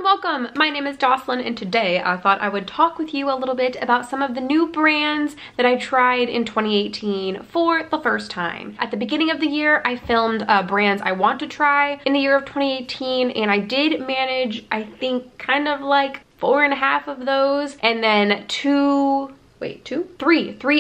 welcome! My name is Jocelyn and today I thought I would talk with you a little bit about some of the new brands that I tried in 2018 for the first time. At the beginning of the year, I filmed brands I want to try in the year of 2018 and I did manage, I think, kind of like 4.5 of those, and then three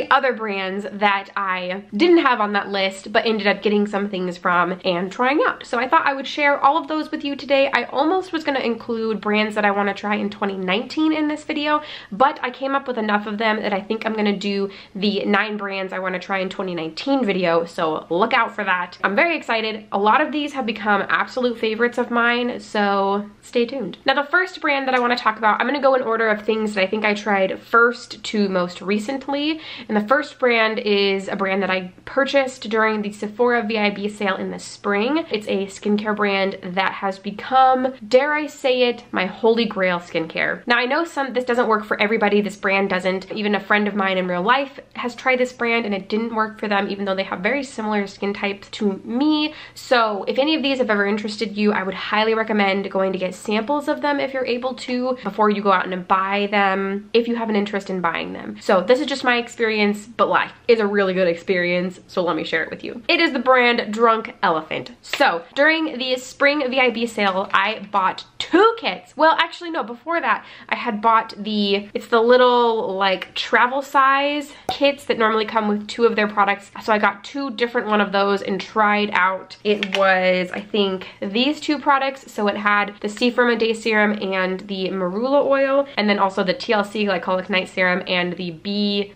other brands that I didn't have on that list but ended up getting some things from and trying out. So I thought I would share all of those with you today. I almost was going to include brands that I want to try in 2019 in this video, but I came up with enough of them that I think I'm going to do the 9 brands I want to try in 2019 video, so look out for that. I'm very excited. A lot of these have become absolute favorites of mine, so stay tuned. Now the first brand that I want to talk about, I'm going to go in order of things that I think I tried first to most recently, and the first brand is a brand that I purchased during the Sephora VIB sale in the spring. It's a skincare brand that has become, dare I say it, my holy grail skincare. Now I know this doesn't work for everybody. This brand doesn't. Even a friend of mine in real life has tried this brand and it didn't work for them, even though they have very similar skin types to me. So if any of these have ever interested you, I would highly recommend going to get samples of them if you're able to before you go out and buy them, if you have an interest in buying them. So this is just my experience, but like, it's a really good experience, so let me share it with you. It is the brand Drunk Elephant. So during the spring VIB sale, I bought 2 kits. Well, actually no, before that, I had bought it's the little like travel size kits that normally come with 2 of their products. So I got 2 different one of those and tried out. It was, I think, these 2 products. So it had the C Firma Day Serum and the Marula Oil, and then also the TLC Glycolic Night Serum and the B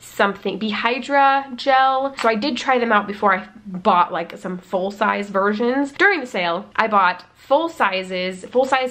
Hydra Gel. So I did try them out before I bought like some full-size versions. During the sale, I bought full-size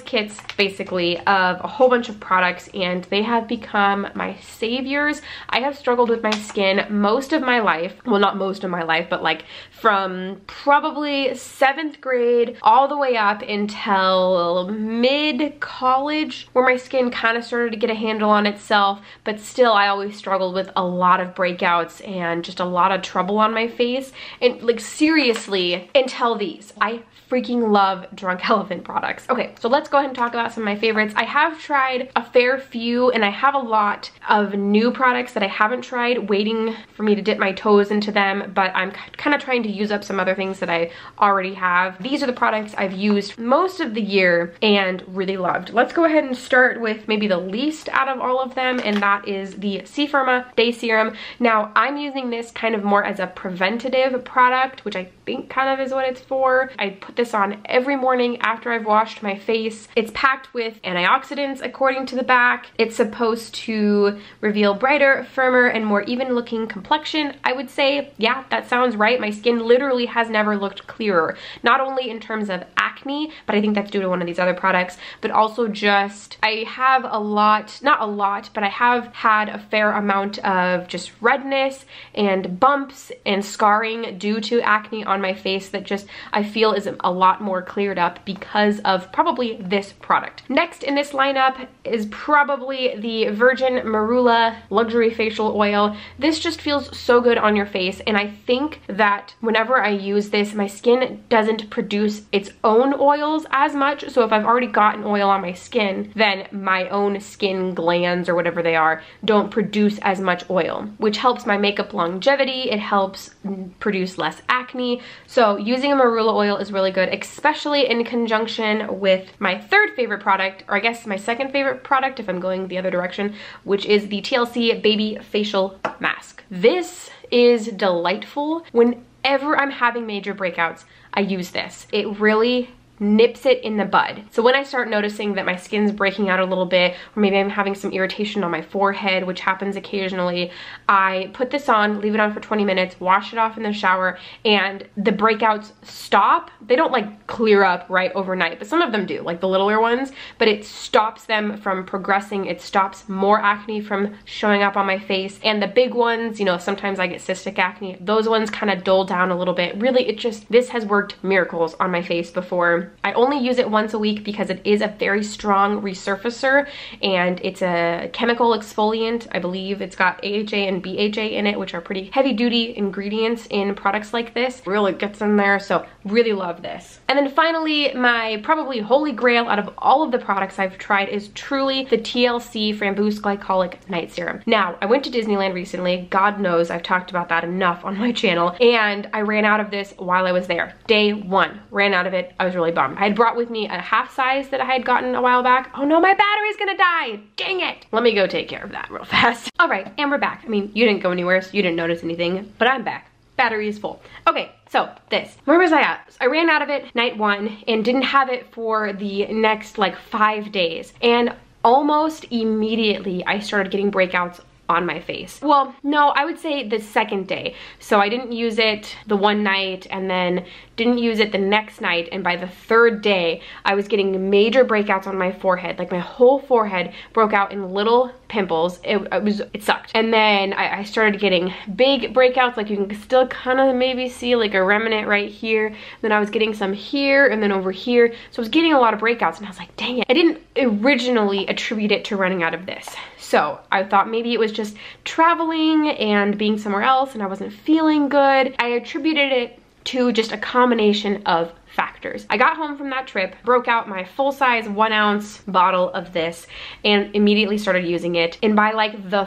kits basically of a whole bunch of products, and they have become my saviors. I have struggled with my skin most of my life. Well, not most of my life, but like from probably 7th grade all the way up until mid-college, where my skin kind of started to get a handle on itself, but still I always struggled with a lot of breakouts and just a lot of trouble on my face. And like seriously, until these. I freaking love Drunk Elephant products. Okay, so let's go ahead and talk about some of my favorites. I have tried a fair few, and I have a lot of new products that I haven't tried, waiting for me to dip my toes into them, but I'm kind of trying to use up some other things that I already have. These are the products I've used most of the year and really loved. Let's go ahead and start with maybe the least out of all of them, and that is the C Firma Day Serum. Now, I'm using this kind of more as a preventative product, which I think kind of is what it's for. I put this on every morning after I've washed my face. It's packed with antioxidants according to the back. It's supposed to reveal brighter, firmer, and more even looking complexion. I would say, yeah, that sounds right. My skin literally has never looked clearer. Not only in terms of acne, but I think that's due to one of these other products, but also just, I have not a lot, but I have had a fair amount of just redness and bumps and scarring due to acne on my face that just, I feel is a lot more cleared up because of probably this product. Next in this lineup is probably the Virgin Marula Luxury Facial Oil. This just feels so good on your face, and I think that whenever I use this, my skin doesn't produce its own oils as much. So if I've already got an oil on my skin, then my own skin glands or whatever they are don't produce as much oil, which helps my makeup longevity. It helps produce less acne. So using a Marula oil is really good, especially in conjunction with my 3rd favorite product, or I guess my 2nd favorite product if I'm going the other direction, which is the TLC Baby Facial Mask. This is delightful. Whenever I'm having major breakouts, I use this. It really nips it in the bud. So when I start noticing that my skin's breaking out a little bit, or maybe I'm having some irritation on my forehead, which happens occasionally, I put this on, leave it on for 20 minutes, wash it off in the shower, and the breakouts stop. They don't like clear up right overnight, but some of them do, like the littler ones, but it stops them from progressing. It stops more acne from showing up on my face. And the big ones, you know, sometimes I get cystic acne, those ones kind of dull down a little bit. Really, this has worked miracles on my face before. I only use it once a week because it is a very strong resurfacer and it's a chemical exfoliant. I believe it's got AHA and BHA in it, which are pretty heavy duty ingredients in products like this. Really gets in there, so really love this. And then finally, my probably holy grail out of all of the products I've tried is truly the TLC Framboos Glycolic Night Serum. Now, I went to Disneyland recently. God knows I've talked about that enough on my channel, and I ran out of this while I was there. Day one, ran out of it. I was really bummed. I had brought with me a half size that I had gotten a while back. Oh no, my battery's gonna die. Dang it. Let me go take care of that real fast. All right, and we're back. I mean, you didn't go anywhere, so you didn't notice anything, but I'm back. Battery is full. Okay, so this. Where was I at? I ran out of it night one and didn't have it for the next like 5 days. And almost immediately I started getting breakouts on my face. Well, no, I would say the second day. So I didn't use it the one night and then didn't use it the next night, and by the third day I was getting major breakouts on my forehead. Like my whole forehead broke out in little pimples. It sucked. And then I started getting big breakouts, like you can still kind of maybe see like a remnant right here. Then I was getting some here and then over here. So I was getting a lot of breakouts and I was like, dang it. I didn't originally attribute it to running out of this. So I thought maybe it was just traveling and being somewhere else and I wasn't feeling good. I attributed it to just a combination of factors. I got home from that trip, broke out my full-size 1 ounce bottle of this and immediately started using it. And by like the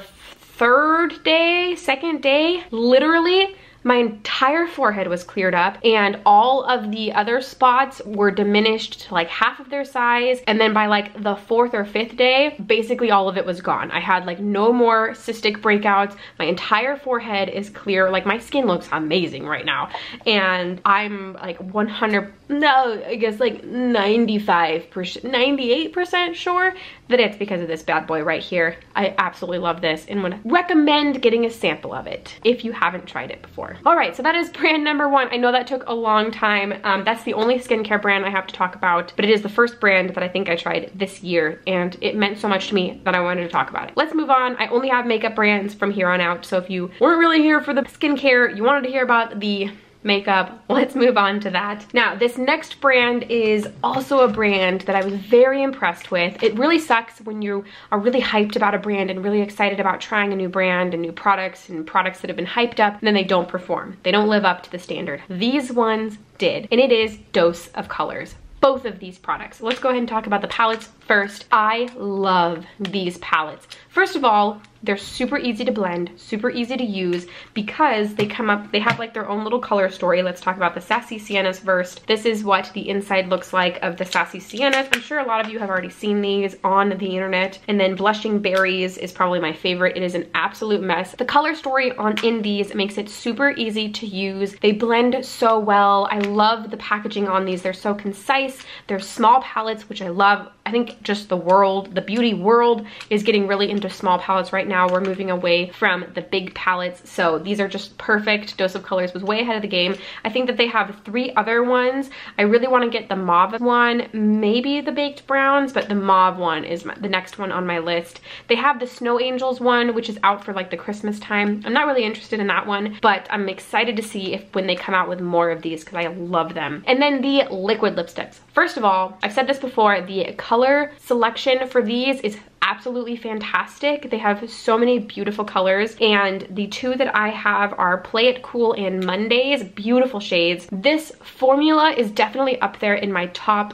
second day, literally my entire forehead was cleared up and all of the other spots were diminished to like half of their size. And then by like the 4th or 5th day, basically all of it was gone. I had like no more cystic breakouts. My entire forehead is clear. Like my skin looks amazing right now. And I'm like 95%, 98% sure that it's because of this bad boy right here. I absolutely love this and would recommend getting a sample of it if you haven't tried it before. All right, so that is brand number 1. I know that took a long time. That's the only skincare brand I have to talk about, but it is the first brand that I think I tried this year and it meant so much to me that I wanted to talk about it. Let's move on. I only have makeup brands from here on out, so if you weren't really here for the skincare, you wanted to hear about the makeup, let's move on to that. Now, this next brand is also a brand that I was very impressed with. It really sucks when you are really hyped about a brand and really excited about trying a new brand and new products and products that have been hyped up, and then they don't perform. They don't live up to the standard. These ones did, and it is Dose of Colors. Both of these products. Let's go ahead and talk about the palettes first. I love these palettes. First of all, they're super easy to blend, super easy to use because they have like their own little color story. Let's talk about the Sassy Siennas first. This is what the inside looks like of the Sassy Siennas. I'm sure a lot of you have already seen these on the internet. And then Blushing Berries is probably my favorite. It is an absolute mess. The color story in these makes it super easy to use. They blend so well. I love the packaging on these. They're so concise. They're small palettes, which I love. I think just the beauty world is getting really into small palettes right now. We're moving away from the big palettes, so these are just perfect. Dose of Colors was way ahead of the game. I think that they have 3 other ones. I really want to get the mauve one, maybe the baked browns, but the mauve one is the next one on my list. They have the Snow Angels one, which is out for like the Christmas time. I'm not really interested in that one, but I'm excited to see when they come out with more of these because I love them. And then the liquid lipsticks. First of all, I've said this before, the color selection for these is absolutely fantastic. They have so many beautiful colors, and the 2 that I have are Play It Cool and Mondays. Beautiful shades. This formula is definitely up there in my top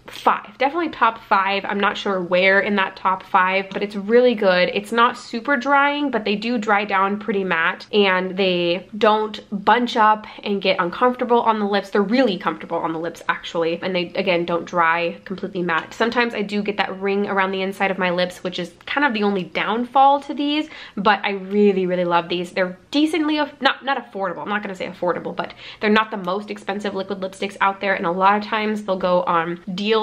5, definitely top 5. I'm not sure where in that top 5, but it's really good. It's not super drying, but they do dry down pretty matte and they don't bunch up and get uncomfortable on the lips. They're really comfortable on the lips actually, and they again don't dry completely matte. Sometimes I do get that ring around the inside of my lips, which is kind of the only downfall to these, but I really love these. They're decently not affordable. I'm not gonna say affordable, but they're not the most expensive liquid lipsticks out there, and a lot of times they'll go on deals,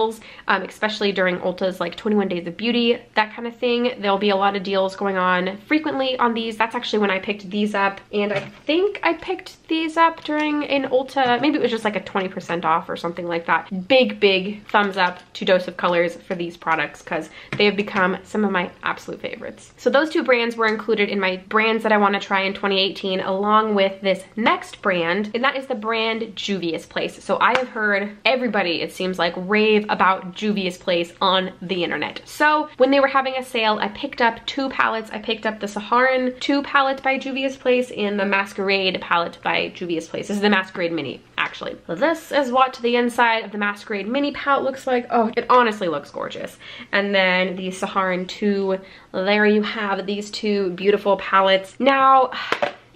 especially during Ulta's like 21 Days of Beauty, that kind of thing. There'll be a lot of deals going on frequently on these. That's actually when I picked these up, and I think I picked these up during an Ulta, maybe it was just like a 20% off or something like that. Big thumbs up to Dose of Colors for these products because they have become some of my absolute favorites. So those 2 brands were included in my brands that I want to try in 2018. 2018 along with this next brand, and that is the brand Juvias Place. So I have heard everybody, it seems like, rave about Juvias Place on the internet. So when they were having a sale, I picked up 2 palettes. I picked up the Saharan 2 palette by Juvias Place and the Masquerade palette by Juvias Place. This is the Masquerade Mini, actually. So this is what the inside of the Masquerade Mini palette looks like. Oh, it honestly looks gorgeous. And then the Saharan 2, there you have these 2 beautiful palettes. Now,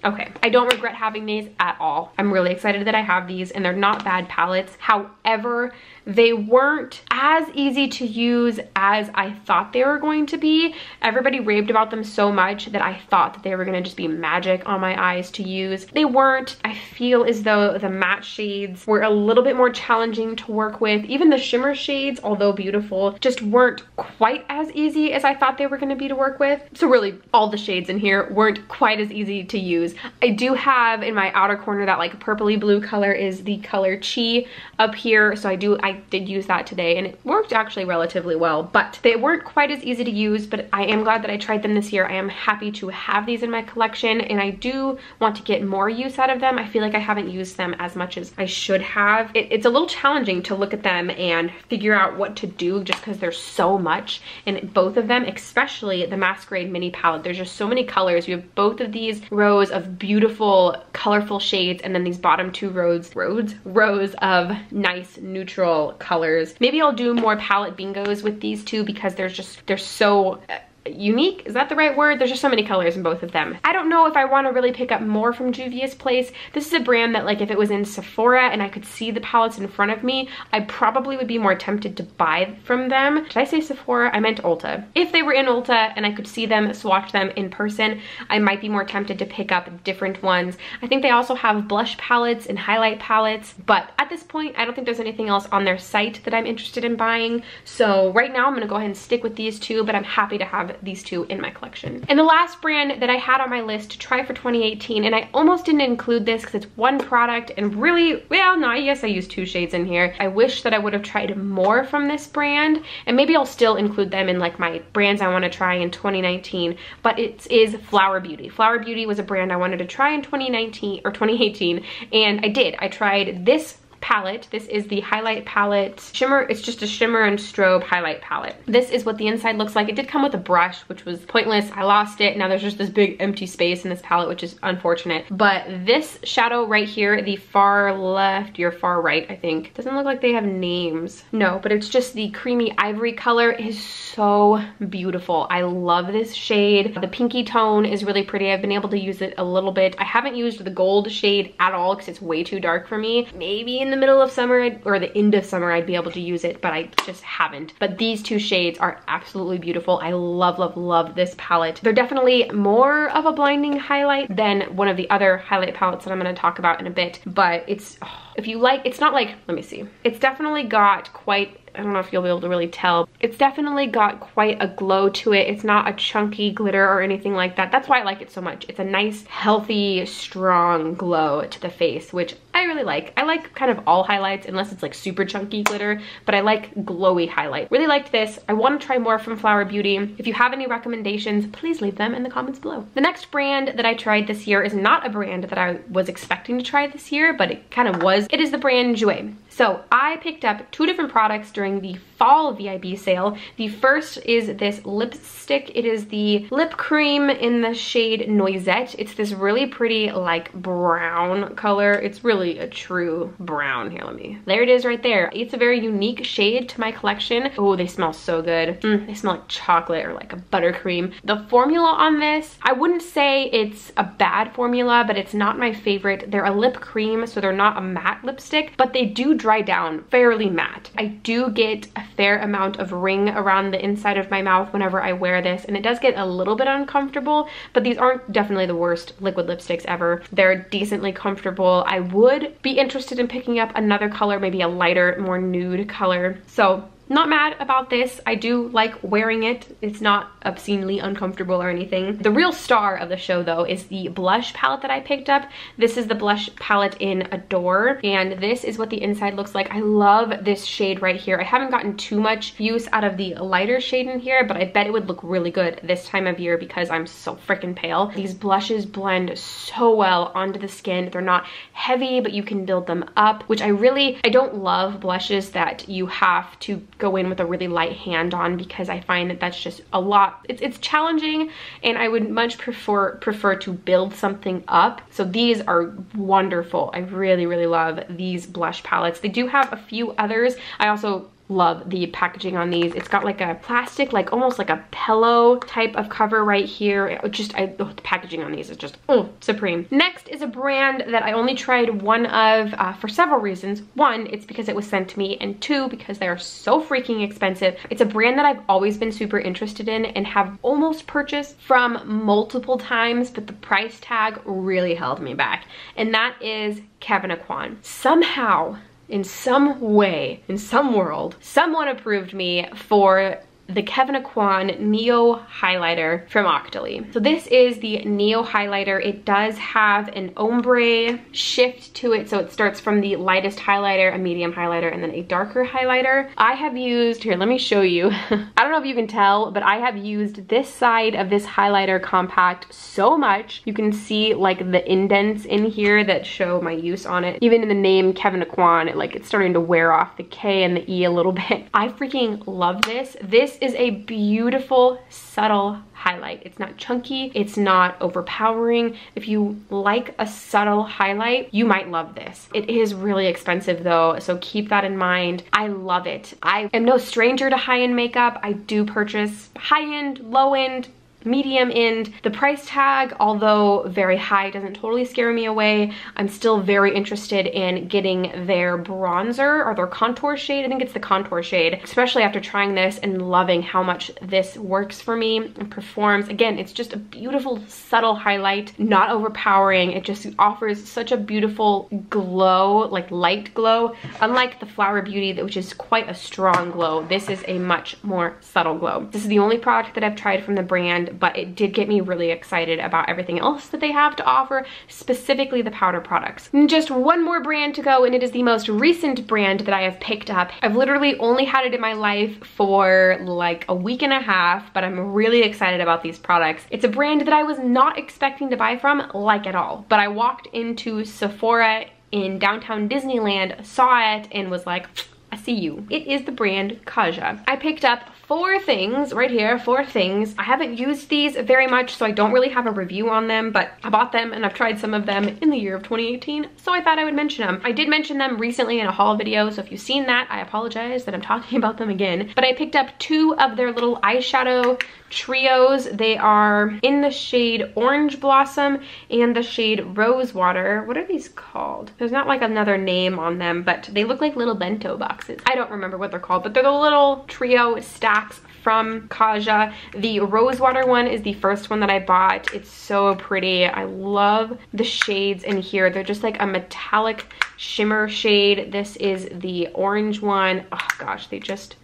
okay, I don't regret having these at all. I'm really excited that I have these, and they're not bad palettes. However, they weren't as easy to use as I thought they were going to be. Everybody raved about them so much that I thought that they were gonna just be magic on my eyes to use. They weren't. I feel as though the matte shades were a little bit more challenging to work with. Even the shimmer shades, although beautiful, just weren't quite as easy as I thought they were gonna be to work with. So really, all the shades in here weren't quite as easy to use. I do have in my outer corner that like purpley blue color is the color Chi up here. So I did use that today, and it worked actually relatively well, but they weren't quite as easy to use. But I am glad that I tried them this year. I am happy to have these in my collection, and I do want to get more use out of them. I feel like I haven't used them as much as I should have. It's a little challenging to look at them and figure out what to do just because there's so much in both of them, especially the Masquerade Mini palette. There's just so many colors. You have both of these rows of beautiful colorful shades, and then these bottom 2 rows of nice neutral colors. Maybe I'll do more palette bingos with these 2 because they're so unique. Is that the right word? There's just so many colors in both of them. I don't know if I want to really pick up more from Juvias Place. This is a brand that, like, if it was in Sephora and I could see the palettes in front of me, I probably would be more tempted to buy from them. Did I say Sephora? I meant Ulta. If they were in Ulta and I could see them, swatch them in person, I might be more tempted to pick up different ones. I think they also have blush palettes and highlight palettes, but at this point, I don't think there's anything else on their site that I'm interested in buying. So right now I'm gonna go ahead and stick with these 2, but I'm happy to have these 2 in my collection. And the last brand that I had on my list to try for 2018, and I almost didn't include this because it's one product and really, well, no, yes, I used 2 shades in here. I wish that I would have tried more from this brand, and maybe I'll still include them in like my brands I want to try in 2019, but it is Flower Beauty. Flower Beauty was a brand I wanted to try in 2019 or 2018, and I did. I tried this palette. This is the highlight palette shimmer. It's just a shimmer and strobe highlight palette. This is what the inside looks like. It did come with a brush, which was pointless. I lost it. Now there's just this big empty space in this palette, which is unfortunate. But this shadow right here, the far left, your far right, I think, doesn't look like they have names. No, but it's just the creamy ivory color. It is so beautiful. I love this shade. The pinky tone is really pretty. I've been able to use it a little bit. I haven't used the gold shade at all because it's way too dark for me. Maybe in the middle of summer or the end of summer I'd be able to use it, but I just haven't. But these 2 shades are absolutely beautiful. I love, love, love this palette. They're definitely more of a blinding highlight than one of the other highlight palettes that I'm going to talk about in a bit, but it's, if you like, it's not like, let me see. It's definitely got quite, I don't know if you'll be able to really tell. It's definitely got quite a glow to it. It's not a chunky glitter or anything like that. That's why I like it so much. It's a nice, healthy, strong glow to the face, which I really like. I like kind of all highlights unless it's like super chunky glitter, but I like glowy highlight. Really liked this. I want to try more from Flower Beauty. If you have any recommendations, please leave them in the comments below. The next brand that I tried this year is not a brand that I was expecting to try this year, but it kind of was. It is the brand Jouer. So I picked up 2 different products during the fall VIB sale. The first is this lipstick. It is the lip cream in the shade Noisette. It's this really pretty like brown color. It's really a true brown. Here, there it is right there. It's a very unique shade to my collection. Oh, they smell so good. They smell like chocolate or like a buttercream. The formula on this, I wouldn't say it's a bad formula, but it's not my favorite. They're a lip cream, so they're not a matte lipstick, but they do dry down fairly matte. I do get a fair amount of ring around the inside of my mouth whenever I wear this, and it does get a little bit uncomfortable, but these aren't definitely the worst liquid lipsticks ever. They're decently comfortable. I would be interested in picking up another color, maybe a lighter, more nude color. So not mad about this. I do like wearing it. It's not obscenely uncomfortable or anything. The real star of the show though is the blush palette that I picked up. This is the blush palette in Adore, and this is what the inside looks like. I love this shade right here. I haven't gotten too much use out of the lighter shade in here, but I bet it would look really good this time of year because I'm so freaking pale. These blushes blend so well onto the skin. They're not heavy, but you can build them up, which I don't love blushes that you have to go in with a really light hand on, because I find that that's just a lot. It's challenging, and I would much prefer to build something up. So these are wonderful. I really, really love these blush palettes. They do have a few others. I also love the packaging on these. It's got like a plastic, like almost like a pillow type of cover right here. The packaging on these is just supreme. Next is a brand that I only tried one of for several reasons. One, it's because it was sent to me, and two, because they are so freaking expensive. It's a brand that I've always been super interested in and have almost purchased from multiple times, but the price tag really held me back, and that is Kevyn Aucoin. Somehow, in some way, in some world, someone approved me for the Kevyn Aucoin Neo Highlighter from Octiline. So this is the Neo Highlighter. It does have an ombre shift to it. So it starts from the lightest highlighter, a medium highlighter, and then a darker highlighter. I have used, here, let me show you. I don't know if you can tell, but I have used this side of this highlighter compact so much. You can see like the indents in here that show my use on it. Even in the name Kevyn Aucoin, it's starting to wear off the K and the E a little bit. I freaking love this. This is a beautiful, subtle highlight. It's not chunky, it's not overpowering. If you like a subtle highlight, you might love this. It is really expensive though, so keep that in mind. I love it. I am no stranger to high-end makeup. I do purchase high-end, low-end, medium end. The price tag, although very high, doesn't totally scare me away. I'm still very interested in getting their bronzer or their contour shade. I think it's the contour shade, especially after trying this and loving how much this works for me and performs. Again, it's just a beautiful, subtle highlight, not overpowering. It just offers such a beautiful glow, like light glow. Unlike the Flower Beauty, which is quite a strong glow, this is a much more subtle glow. This is the only product that I've tried from the brand, but it did get me really excited about everything else that they have to offer, specifically the powder products. And just one more brand to go, and it is the most recent brand that I have picked up. I've literally only had it in my life for like a week and a half, but I'm really excited about these products. It's a brand that I was not expecting to buy from, like at all, but I walked into Sephora in downtown Disneyland, saw it, and was like, I see you. It is the brand Kasia. I picked up 4 things right here, 4 things. I haven't used these very much, so I don't really have a review on them, but I bought them and I've tried some of them in the year of 2018, so I thought I would mention them. I did mention them recently in a haul video, so if you've seen that, I apologize that I'm talking about them again. But I picked up 2 of their little eyeshadow trios. They are in the shade Orange Blossom and the shade Rose Water. What are these called? There's not like another name on them, but they look like little bento boxes. I don't remember what they're called, but they're the little trio stacks from Kasia. The Rose Water one is the first one that I bought. It's so pretty. I love the shades in here. They're just like a metallic shimmer shade. This is the orange one. Oh gosh, they just,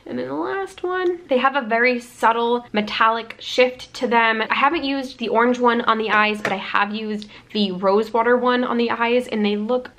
and then the last one, they have a very subtle metallic shift to them. I haven't used the orange one on the eyes, but I have used the Rose Water one on the eyes, and they look,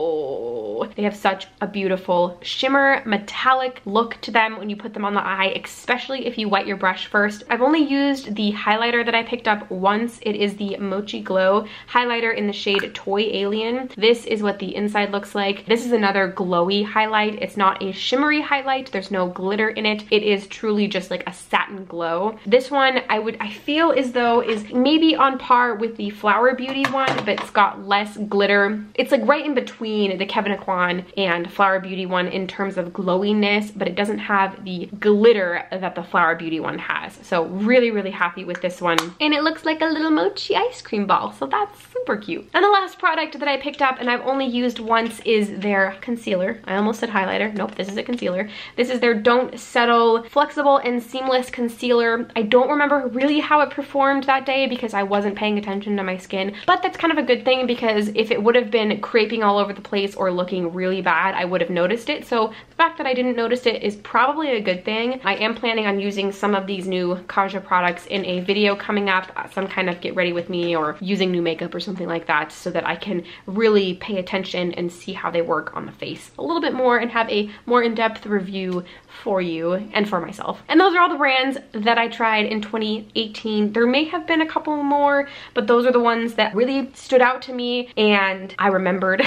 they have such a beautiful shimmer metallic look to them when you put them on the eye, especially if you wet your brush first. I've only used the highlighter that I picked up once. It is the Mochi Glow highlighter in the shade Toy Alien. This is what the inside looks like. This is another glowy highlight. It's not a shimmery highlight. There's no glitter in it. It is truly just like a satin glow. This one I feel as though is maybe on par with the Flower Beauty one, but it's got less glitter. It's like right in between the Kevyn Aucoin and Flower Beauty one in terms of glowiness, but it doesn't have the glitter that the Flower Beauty one has. So really, really happy with this one. And it looks like a little mochi ice cream ball, so that's super cute. And the last product that I picked up and I've only used once is their concealer. I almost said highlighter. Nope, this is a concealer. This is their Don't Settle Flexible and Seamless Concealer. I don't remember really how it performed that day because I wasn't paying attention to my skin, but that's kind of a good thing because if it would have been creping all over the place or looking really bad, I would have noticed it. So the fact that I didn't notice it is probably a good thing. I am planning on using some of these new Kasia products in a video coming up, some kind of get ready with me or using new makeup or something like that, so that I can really pay attention and see how they work on the face a little bit more and have a more in-depth review for you and for myself. And those are all the brands that I tried in 2018. There may have been a couple more, but those are the ones that really stood out to me and I remembered.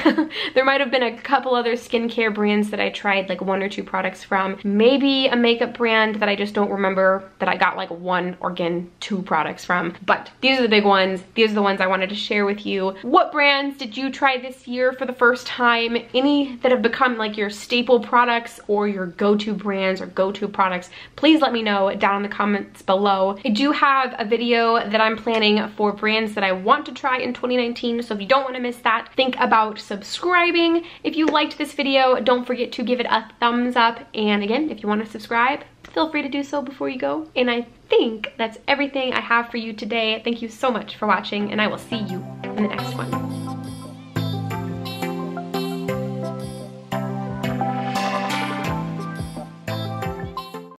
There might have been a couple other skincare brands that I tried like 1 or 2 products from. Maybe a makeup brand that I just don't remember that I got like 1 or again 2 products from. But these are the big ones. These are the ones I wanted to share with you. What brands did you try this year for the first time? Any that have become like your staple products or your go-to brands or go-to products, please let me know down in the comments below. I do have a video that I'm planning for brands that I want to try in 2019, so if you don't want to miss that, think about subscribing. If you liked this video, don't forget to give it a thumbs up, and again, if you want to subscribe, feel free to do so before you go. And I think that's everything I have for you today. Thank you so much for watching, and I will see you in the next one.